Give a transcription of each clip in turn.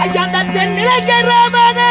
ஐயா தன் நிலைக்கிறவனா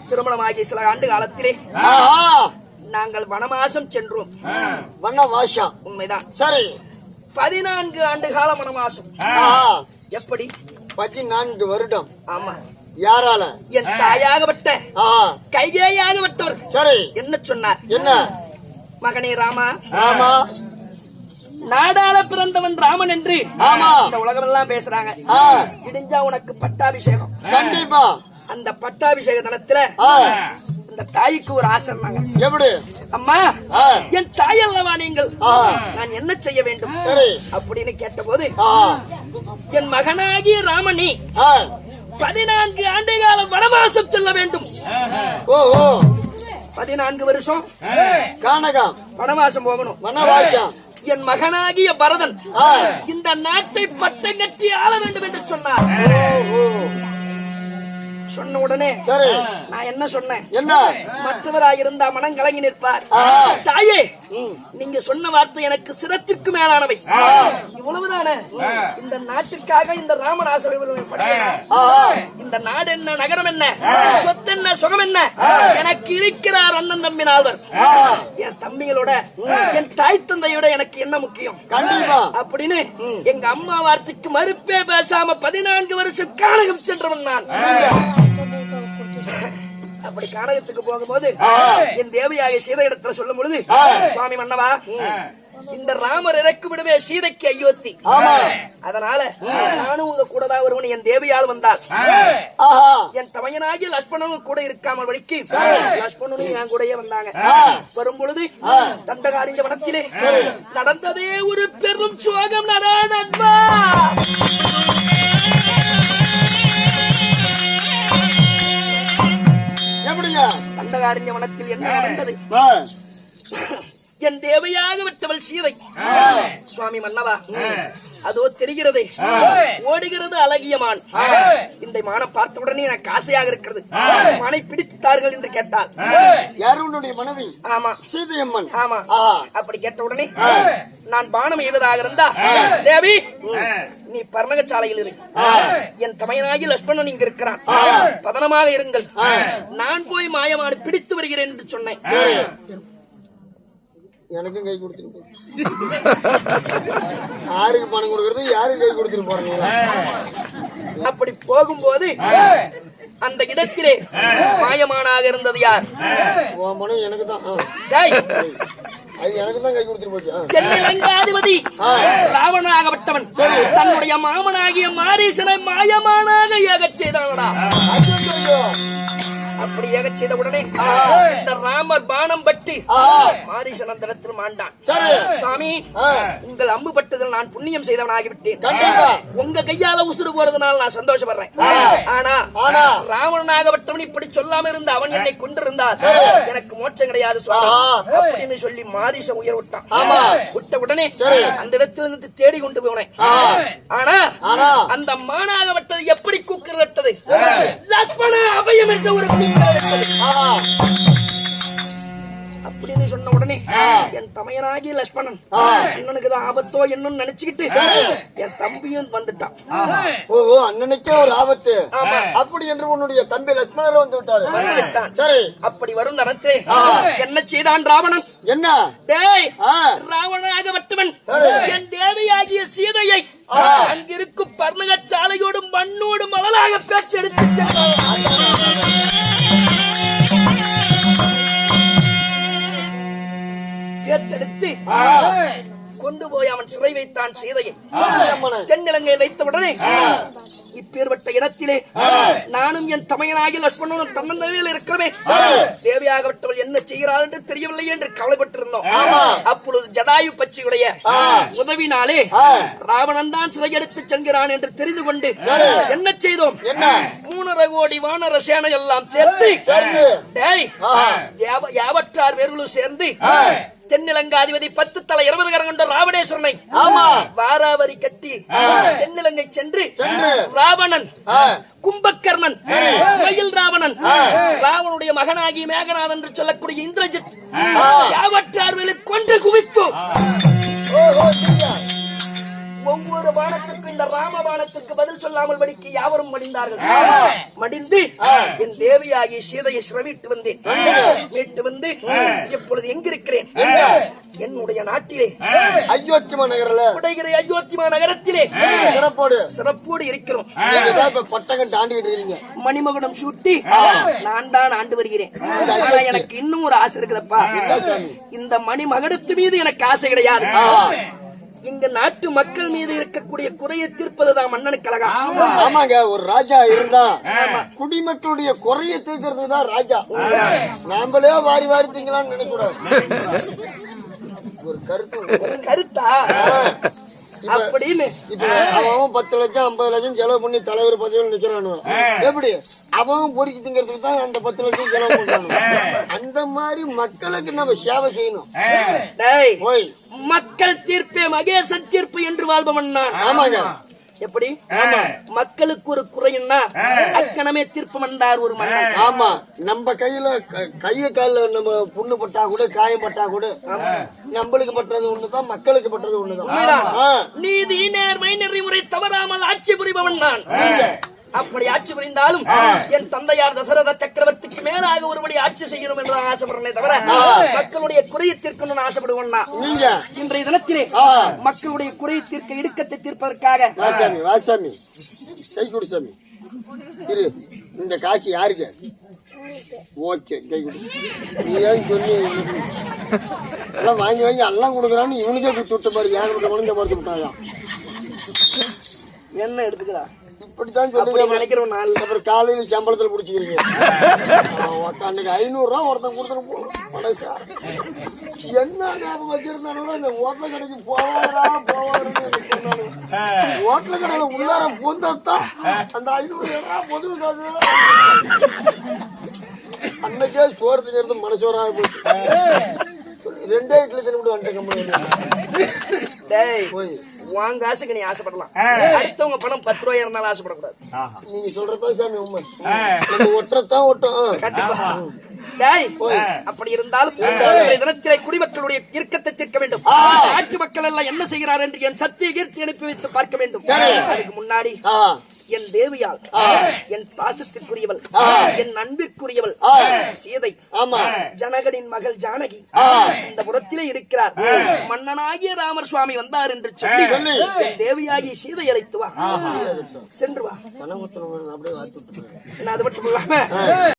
திருமணமாகி சில ஆண்டு காலத்திலே நாங்கள் வனவாசம் சென்றோம். வனவாசம் உண்மைதான். சரி, 14 ஆண்டு கால வனவாசம். எப்படி? 14 வருடம். ஆமா. யாரால? என் தாயாகப்பட்ட கைகேயாகப்பட்டவர். சரி, என்ன சொன்னார்? என்ன? மகனே ராமா, ராமா நாடாள பிறந்தவன் ராமன் என்று இந்த உலகம் எல்லாம் பேசுறாங்க. இடிஞ்சா உனக்கு பட்டாபிஷேகம். கண்டிப்பா. அந்த பட்டாபிஷேக தினத்துல இந்த தாய்க்கு ஒரு ஆசை. எப்படி? அம்மா, என் தாய் அல்லவா நீங்கள், நான் என்ன செய்ய வேண்டும் அப்படின்னு கேட்ட போது, என் மகனாகிய ராமனி 14 ஆண்டு காலம் வனவாசம் செல்ல வேண்டும். 14 வருஷம் கானகம் வனவாசம் போகணும். வனவாசம். என் மகனாகிய பரதன் இந்த நாட்டை பட்டம் கட்டி ஆள வேண்டும் என்று சொன்னார். சொன்ன உடனே நான் என்ன சொன்னேன்? என்ன? மற்றவராக இருந்தா மனம் கலங்கி நிற்பார். தாயே, நீங்க சொன்ன வார்த்தை எனக்கு சிரத்திற்கு மேலானவை. இவ்வளவுதானே? இந்த நாட்டுக்காக இந்த ராமநாச இந்த நாடு என்ன, நகரம் என்ன, சொத்து என்ன, சுகம் என்ன, எனக்கு இருக்கிறார் அண்ணன் தம்பி நால்வர். என் தம்பிகளோட என் தாய் தந்தையோட எனக்கு என்ன முக்கியம் அப்படின்னு எங்க அம்மா வார்த்தைக்கு மறுப்பே பேசாம 14 வருஷம் கானகம் சென்றவன் நான். அப்படி கானகத்துக்கு போகும்போது என் தேவியாக சீதை இடத்துல சொல்லும் பொழுது, சுவாமி மன்னவா, இந்த ராமர் இறக்கு விடுவே சீதைக்கு அயோத்தி. அதனால நானும் உங்க கூட தான் வருவன். என் தேவியால் வந்தால் என் தமையனாகிய லட்சுமணனும் கூட இருக்காமல் வழிக்கு லட்சுமணனும் என் கூடயே வந்தாங்க. வரும் பொழுது தண்டகாரிஞ்ச வனத்திலே நடந்ததே ஒரு பெரும் சோகம். நண்பா, தண்டகாரிஞ்ச வனத்தில் என்ன நடந்தது? என் தேவையாக விட்டவள் சீதை. சுவாமி மன்னவா, அதோ தெரிகிறது, ஓடுகிறது அழகிய மான். இந்த மானை பார்த்த உடனே எனக்கு ஆசையாக இருக்கிறது. மானை பிடித்தார்கள் என்று கேட்டால் யாருடைய மனைவி? ஆமா, சீதையம்மன். ஆமா. அப்படி கேட்ட உடனே நான் பானம் எய்வதாக இருந்தா, தேவி நீ பர்ணகசாலையில் இரு, என் தமையனாகி லட்சுமணன் இங்க இருக்கிறான், பதனமாக இருங்கள், நான் போய் மாயமான பிடித்து வருகிறேன் என்று சொன்னேன். எனக்கும் கை கொடுத்துட்டு யாருக்கு பணம் கொடுக்கறது, யாருக்கு கை கொடுத்துட்டு போறீங்க? அப்படி போகும்போது அந்த இடத்திலே மாயமானாக இருந்தது யார்? உன் மனைவி எனக்கு தான். டேய், அது எனக்கு தான் கை கொடுத்துட்டு போச்சு. தென்னிலங்காதிபதி ராவணனாகப்பட்டவன் தன்னுடைய மாமனாகிய மாரீசனை மாயமானாக ஏகச் செய்தானடா. அப்படி ஏகச் செய்த உடனே இந்த ராமர் பானம் பட்டு மாரீசன் அந்த இடத்தில் மாண்டான். சுவாமி, உங்கள் அம்பு பட்டதில் நான் புண்ணியம் செய்தவன் ஆகிவிட்டேன். உங்க கையால உசுறு போறதுனால நான் சந்தோஷப்படுறேன். ஆனா ராவணனாகப்பட்டவன் இப்படி சொல்லாம இருந்த அவன் என்னை கொண்டிருந்தால் எனக்கு மோட்சம் கிடையாது சுவாமி அப்படின்னு சொல்லி மாரீச உயர் விட்டான். விட்ட உடனே அந்த இடத்திலிருந்து தேடி கொண்டு போனேன். ஆனா அந்த மானாகப்பட்டது எப்படி கூக்குரட்டது? லட்சுமண அபயம் என்ற ஒரு அப்படின்னு சொன்ன உடனே என் தமையனாகி லட்சுமணன் அண்ணனுக்குதான் ஆபத்தோ என்னன்னு நினைச்சுக்கிட்டு என் தம்பியும் வந்துட்டான். ஓ, அண்ணனுக்கே ஒரு ஆபத்து அப்படி என்று உன்னுடைய தம்பி லட்சுமணர் வந்து விட்டான். சரி, அப்படி வரும் தரத்தே என்ன செய்தான் ராவணன்? என்ன? டேய், ராவணனாகப்பட்டவன் என் தேவியாகிய சீதையை அங்கிருக்கும் பர்ணக சாலையோடு மண்ணோடு மணலாக பேச்சு எடுத்து எடுத்து கொண்டு போய் அவன் சிறை வைத்தான் சீதையை. தென்னிலங்கையை வைத்தவுடனே இப்பேற்பட்ட இடத்திலே நானும் என் தமையனாகி லட்சுமணனும் தன்னந்தனில் இருக்கிறவே தேவியாகப்பட்டவள் என்ன செய்கிறாள் என்று தெரியவில்லை என்று கவலைப்பட்டிருந்தோம். அப்பொழுது ஜடாயு பட்சியுடைய உதவினாலே ராவணன் தான் சிறையெடுத்து செல்கிறான் என்று தெரிந்து கொண்டு என்ன செய்தோம்? 3.5 கோடி வானர சேனை எல்லாம் சேர்த்து யாவற்றார் பேர்களும் சேர்ந்து தென்னிலங்காதிபதி 10 தலை 20 கரம் கொண்ட ராவணேஸ்வரனை வாராவரி கட்டி தென்னிலங்கை சென்று ராவணன், கும்பகர்ணன், மயில் ராவணன், ராவனுடைய மகனாகி மேகநாதன் என்று சொல்லக்கூடிய இந்திரஜித் யாவற்றார்களை கொன்று குவித்தோம். ஒவ்வொரு பானத்திற்கு இந்த ராம பானத்திற்கு பதில் சொல்லாமல் படிக்க யாவரும் மடிந்தார்கள். மடிந்து என் தேவியாகிய சீதையை சிரமிட்டு வந்தேன். மீட்டு வந்து இப்பொழுது எங்கிருக்கிறேன்? என்னுடைய நாட்டிலே அயோத்திமா நகரில் உடைகிற அயோத்திமா நகரத்திலே சிறப்போடு இருக்கிறோம். பட்டகம் தாண்டிட்டு இருக்கீங்க. மணிமகுடம் சூட்டி நான் தான் ஆண்டு வருகிறேன். ஆனா எனக்கு இன்னும் ஒரு ஆசை இருக்குதப்பா. இந்த மணிமகுடத்து மீது எனக்கு ஆசை கிடையாது. இங்க நாட்டு மக்கள் மீது இருக்கக்கூடிய குறையை தீர்ப்பதுதான் மன்னனுக்கு அழகம். ஆமாங்க, ஒரு ராஜா இருந்தா குடிமக்களுடைய குறையை தீர்க்கிறது தான் ராஜா. நாமளே வாரி வாரி திங்கலாம்னு நினைக்கூடாது. ஒரு கருத்தா அப்படின்னு அவன் 10 லட்சம் 50 லட்சம் செலவு பண்ணி தலைவர் பதவியில் நிக்கிறானு. எப்படி அவன் பொறுக்கி திங்கிறதுக்கு தான் அந்த 10 லட்சம் செலவு பண்றானு. அந்த மாதிரி மக்களுக்கு நம்ம சேவை செய்யணும். மக்கள் தீர்ப்பே மகேசன் தீர்ப்பு என்று வாழ்பவன் நான். ஆமாங்க. எப்படி மக்களுக்கு ஒரு குறைன்னா அக்கணமே தீர்ப்பு வந்தார் ஒரு மன்னன். ஆமா, நம்ம கைய கால நம்ம புண்ணு பட்டா கூட காயம் பட்டா கூட நம்மளுக்கு பட்டது ஒண்ணுதான், மக்களுக்கு பட்டது ஒண்ணுதான். நீதி நேர்மை நெறிமுறை தவறாமல் ஆட்சி புரிபவன் நான். அப்படி ஆட்சி புரிந்தாலும் என் தந்தையார் தசரத சக்கரவர்த்திக்கு மேலாக ஒருபடி ஆட்சி செய்யணும் என்று ஆசைப்படுறேனே தவிர மக்களுடைய குறையை தீர்க்கணும்னு ஆசைப்படுவேன். இன்றைய தினத்திலே மக்களுடைய குறையை தீர்க்க இடுக்கத்தை தீர்ப்பதற்காக வாசாமி கை கொடு சாமி. இரு, இந்த காசு யாருக்கு? ஓகே, கை கொடு. நீ ஏன் சொல்லி எல்லாம் வாங்கி வாங்கி எல்லாம் கொடுக்குறான்னு இவனுக்கே கொடுத்து விட்ட மாதிரி ஏன் குழந்தை பார்த்து விட்டாங்க. என்ன எடுத்துக்கிறா? இப்படித்தான் சொல்லி நினைக்கிறோம். அப்புறம் காலையில சம்பளத்துல குடிச்சுக்கிறீங்க. அன்னைக்கு 500 ரூபா ஒருத்தன் கொடுத்துட்டு போனோம். என்ன ஞாபகம் வச்சிருந்தாலும் இந்த ஓட்டல கடைக்கு போவாருன்னு சொன்னாலும் ஓட்டல கடையில உள்ளார பூந்தாத்தான் அந்த 500 ரூபா பொது காசு. அன்னைக்கே சோறு திங்கிறது மனசோராக போச்சு. 2 இட்லி தின்னு வந்துட்ட கம்பெனி. போய் வாங்க ஆசைக்கு நீ ஆசைப்படலாம். அடுத்தவங்க பணம் 10 ரூபாய் இருந்தாலும் ஆசைப்படக்கூடாது. நீங்க சொல்றதா சாமி உண்மை. ஒட்டுறதான் ஒட்டும். கண்டிப்பா டேய், அப்படி இருந்தாலும் இன்றைய தினத்திலே குடிமக்களுடைய இறுக்கத்தை தீர்க்க வேண்டும். நாட்டு மக்கள் எல்லாம் என்ன செய்கிறார் என்று என் சத்திய கீர்த்தி அனுப்பி வைத்து பார்க்க வேண்டும். அதுக்கு முன்னாடி என் தேவியால் என் பாசத்திற்குரியவள், என் அன்பிற்குரியவள் சீதை, ஜனகனின் மகள் ஜானகி இந்த புறத்திலே இருக்கிறார். மன்னனாகிய ராமர் சுவாமி வந்தார் என்று சொல்லி என் தேவியாகி சீதை அழைத்து வா, சென்று வா. அப்படியே அது மட்டும் இல்லாம